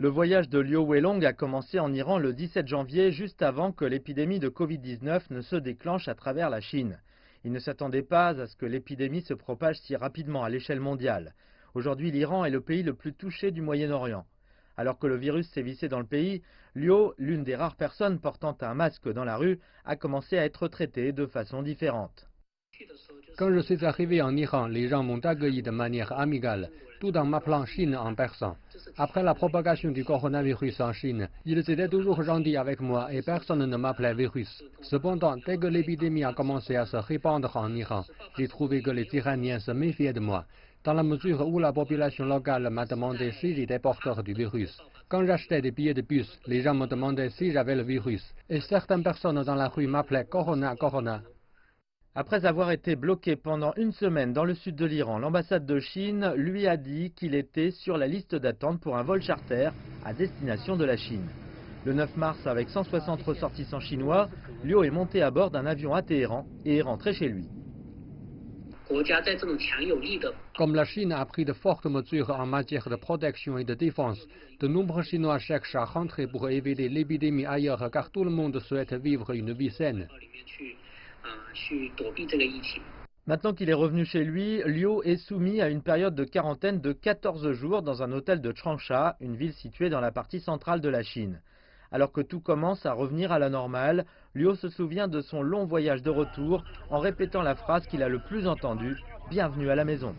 Le voyage de Liu Weilong a commencé en Iran le 17 janvier, juste avant que l'épidémie de Covid-19 ne se déclenche à travers la Chine. Il ne s'attendait pas à ce que l'épidémie se propage si rapidement à l'échelle mondiale. Aujourd'hui, l'Iran est le pays le plus touché du Moyen-Orient. Alors que le virus sévissait dans le pays, Liu, l'une des rares personnes portant un masque dans la rue, a commencé à être traitée de façon différente. Quand je suis arrivé en Iran, les gens m'ont accueilli de manière amicale, tout en m'appelant Chine en persan. Après la propagation du coronavirus en Chine, ils étaient toujours gentils avec moi et personne ne m'appelait virus. Cependant, dès que l'épidémie a commencé à se répandre en Iran, j'ai trouvé que les Iraniens se méfiaient de moi, dans la mesure où la population locale m'a demandé si j'étais porteur du virus. Quand j'achetais des billets de bus, les gens me demandaient si j'avais le virus, et certaines personnes dans la rue m'appelaient Corona, Corona. Après avoir été bloqué pendant une semaine dans le sud de l'Iran, l'ambassade de Chine lui a dit qu'il était sur la liste d'attente pour un vol charter à destination de la Chine. Le 9 mars, avec 160 ressortissants chinois, Liu est monté à bord d'un avion à Téhéran et est rentré chez lui. Comme la Chine a pris de fortes mesures en matière de protection et de défense, de nombreux Chinois cherchent à rentrer pour éviter l'épidémie ailleurs car tout le monde souhaite vivre une vie saine. Maintenant qu'il est revenu chez lui, Liu est soumis à une période de quarantaine de 14 jours dans un hôtel de Changsha, une ville située dans la partie centrale de la Chine. Alors que tout commence à revenir à la normale, Liu se souvient de son long voyage de retour en répétant la phrase qu'il a le plus entendue, « Bienvenue à la maison ».